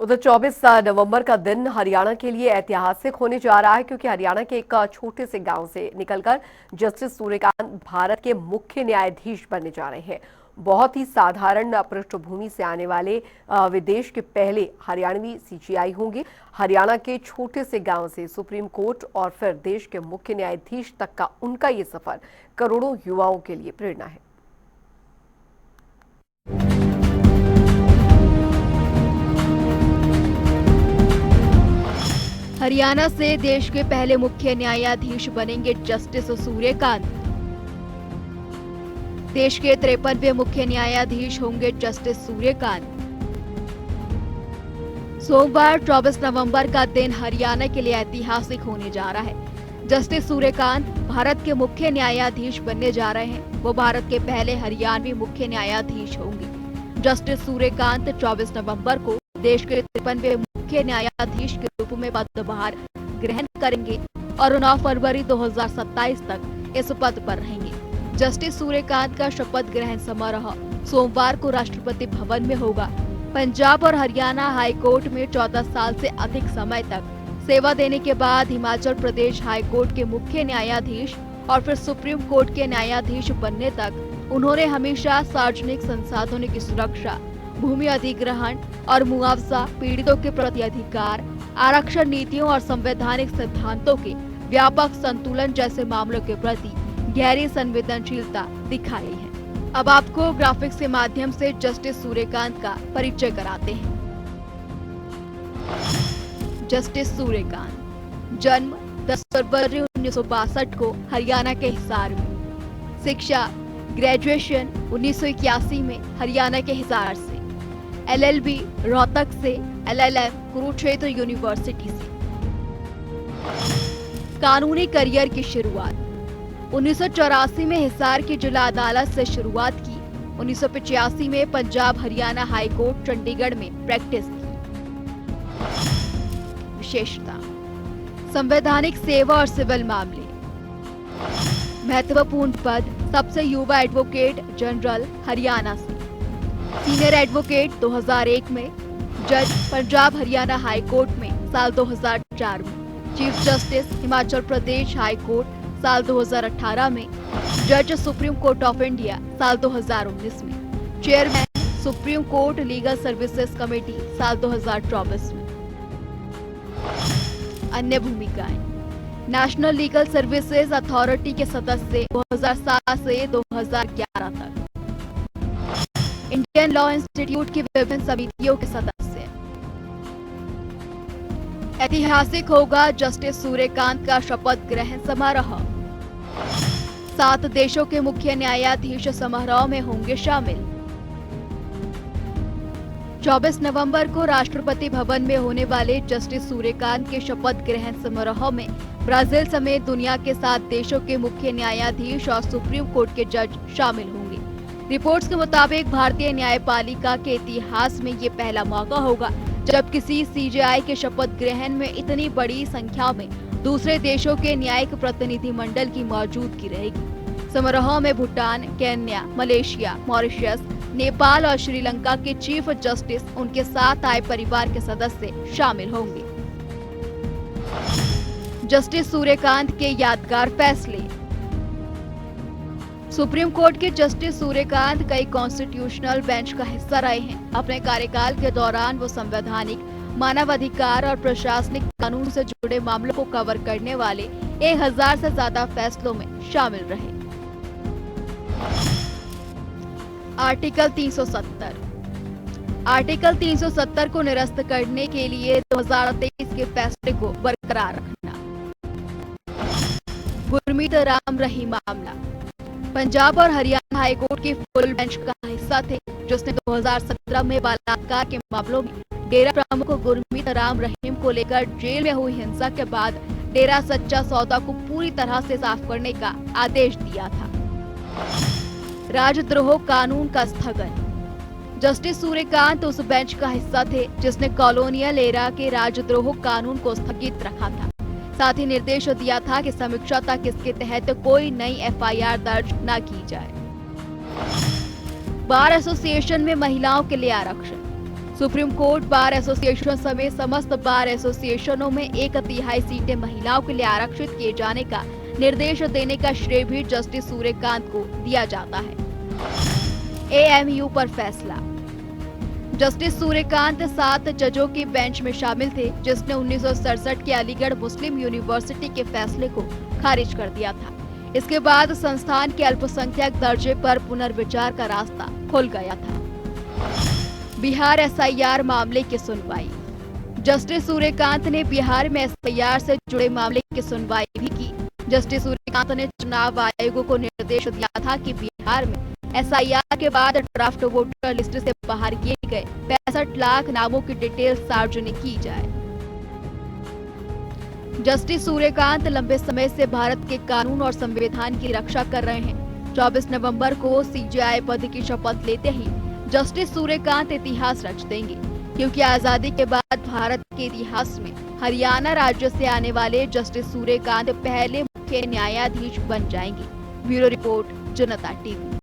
उधर 24 नवंबर का दिन हरियाणा के लिए ऐतिहासिक होने जा रहा है, क्योंकि हरियाणा के एक छोटे से गांव से निकलकर जस्टिस सूर्यकांत भारत के मुख्य न्यायाधीश बनने जा रहे हैं। बहुत ही साधारण पृष्ठभूमि से आने वाले वे देश के पहले हरियाणवी सीजीआई होंगे। हरियाणा के छोटे से गांव से सुप्रीम कोर्ट और फिर देश के मुख्य न्यायाधीश तक का उनका ये सफर करोड़ों युवाओं के लिए प्रेरणा है। हरियाणा से देश के पहले मुख्य न्यायाधीश बनेंगे जस्टिस सूर्यकांत। देश के 53वें मुख्य न्यायाधीश होंगे जस्टिस सूर्यकांत। सोमवार 24 नवंबर का दिन हरियाणा के लिए ऐतिहासिक होने जा रहा है। जस्टिस सूर्यकांत भारत के मुख्य न्यायाधीश बनने जा रहे हैं। वो भारत के पहले हरियाणवी मुख्य न्यायाधीश होंगे। जस्टिस सूर्यकांत 24 नवंबर को देश के 53वें मुख्य न्यायाधीश के रूप में पदभार ग्रहण करेंगे और 9 फरवरी 2027 तक इस पद पर रहेंगे। जस्टिस सूर्यकांत का शपथ ग्रहण समारोह सोमवार को राष्ट्रपति भवन में होगा। पंजाब और हरियाणा हाई कोर्ट में 14 साल से अधिक समय तक सेवा देने के बाद हिमाचल प्रदेश हाई कोर्ट के मुख्य न्यायाधीश और फिर सुप्रीम कोर्ट के न्यायाधीश बनने तक उन्होंने हमेशा सार्वजनिक संसाधनों की सुरक्षा, भूमि अधिग्रहण और मुआवजा, पीड़ितों के प्रति अधिकार, आरक्षण नीतियों और संवैधानिक सिद्धांतों के व्यापक संतुलन जैसे मामलों के प्रति गहरी संवेदनशीलता दिखाई है। अब आपको ग्राफिक्स के माध्यम से जस्टिस सूर्यकांत का परिचय कराते हैं। जस्टिस सूर्यकांत जन्म 10 फरवरी 1962 को हरियाणा के हिसार में। शिक्षा ग्रेजुएशन 1981 में हरियाणा के हिसार से, LLB रोहतक से, LLM कुरुक्षेत्र यूनिवर्सिटी से। कानूनी करियर की शुरुआत 1984 में हिसार की जिला अदालत से शुरुआत की। 1985 में पंजाब हरियाणा हाई कोर्ट चंडीगढ़ में प्रैक्टिस की। विशेषता संवैधानिक सेवा और सिविल मामले। महत्वपूर्ण पद सबसे युवा एडवोकेट जनरल हरियाणा से, सीनियर एडवोकेट 2001 में, जज पंजाब हरियाणा हाई कोर्ट में साल 2004 में, chief justice Himachal Pradesh high court साल 2018 में, जज सुप्रीम कोर्ट ऑफ इंडिया साल 2019 में, chairman supreme court legal services committee साल 2024 में। अन्य भूमिकाएं नेशनल लीगल सर्विसेज अथॉरिटी के सदस्य 2007 से 2011 तक, इंडियन लॉ इंस्टीट्यूट की विभिन्न समितियों के सदस्य। ऐतिहासिक होगा जस्टिस सूर्यकांत का शपथ ग्रहण समारोह। 7 देशों के मुख्य न्यायाधीश समारोह में होंगे शामिल। 24 नवंबर को राष्ट्रपति भवन में होने वाले जस्टिस सूर्यकांत के शपथ ग्रहण समारोह में ब्राजील समेत दुनिया के 7 देशों के मुख्य न्यायाधीश और सुप्रीम कोर्ट के जज शामिल होंगे। रिपोर्ट्स के मुताबिक भारतीय न्यायपालिका के इतिहास में ये पहला मौका होगा जब किसी सीजेआई के शपथ ग्रहण में इतनी बड़ी संख्या में दूसरे देशों के न्यायिक प्रतिनिधिमंडल की मौजूदगी रहेगी। समारोह में Bhutan, Kenya, Malaysia, Mauritius, Nepal और श्रीलंका के चीफ जस्टिस, उनके साथ आए परिवार के सदस्य शामिल होंगे। जस्टिस सूर्यकांत के यादगार फैसले। सुप्रीम कोर्ट के जस्टिस सूर्यकांत कई कॉन्स्टिट्यूशनल बेंच का हिस्सा रहे हैं। अपने कार्यकाल के दौरान वो संवैधानिक, मानवाधिकार और प्रशासनिक कानून से जुड़े मामलों को कवर करने वाले 1000 से ज्यादा फैसलों में शामिल रहे। आर्टिकल 370 आर्टिकल 370 को निरस्त करने के लिए 2023 के फैसले को बरकरार रखना। गुरमीत राम रहीम मामला। पंजाब और हरियाणा हाईकोर्ट की फुल बेंच का हिस्सा थे, जिसने 2017 में बलात्कार के मामलों में डेरा प्रमुख गुरमीत राम रहीम को लेकर जेल में हुई हिंसा के बाद डेरा सच्चा सौदा को पूरी तरह से साफ करने का आदेश दिया था। राजद्रोह कानून का स्थगन। जस्टिस सूर्यकांत उस बेंच का हिस्सा थे जिसने कॉलोनियल एरा के राजद्रोह कानून को स्थगित रखा था। साथ ही निर्देश दिया था कि समीक्षा तक इसके तहत कोई नई FIR दर्ज न की जाए। बार एसोसिएशन में महिलाओं के लिए आरक्षण। सुप्रीम कोर्ट बार एसोसिएशन समेत समस्त बार एसोसिएशनों में 1/3 सीटें महिलाओं के लिए आरक्षित किए जाने का निर्देश देने का श्रेय भी जस्टिस सूर्यकांत को दिया जाता है। एएमयू पर फैसला। जस्टिस सूर्यकांत 7 जजों की बेंच में शामिल थे, जिसने 1967 के अलीगढ़ मुस्लिम यूनिवर्सिटी के फैसले को खारिज कर दिया था। इसके बाद संस्थान के अल्पसंख्यक दर्जे पर पुनर्विचार का रास्ता खुल गया था। बिहार एसआईआर मामले की सुनवाई। जस्टिस सूर्यकांत ने बिहार में एसआईआर से जुड़े मामले की सुनवाई भी की। जस्टिस सूर्यकांत ने चुनाव आयोग को निर्देश दिया था कि बिहार में एसआईआर के बाद ड्राफ्ट वोटर लिस्ट से बाहर किए गए 65 लाख नामों की डिटेल सार्वजनिक की जाए। जस्टिस सूर्यकांत लंबे समय से भारत के कानून और संविधान की रक्षा कर रहे हैं। 24 नवंबर को सीजेआई पद की शपथ लेते ही जस्टिस सूर्यकांत इतिहास रच देंगे, क्योंकि आजादी के बाद भारत के इतिहास में हरियाणा राज्य से आने वाले जस्टिस सूर्यकांत पहले मुख्य न्यायाधीश बन जाएंगे। ब्यूरो रिपोर्ट, जनता टीवी।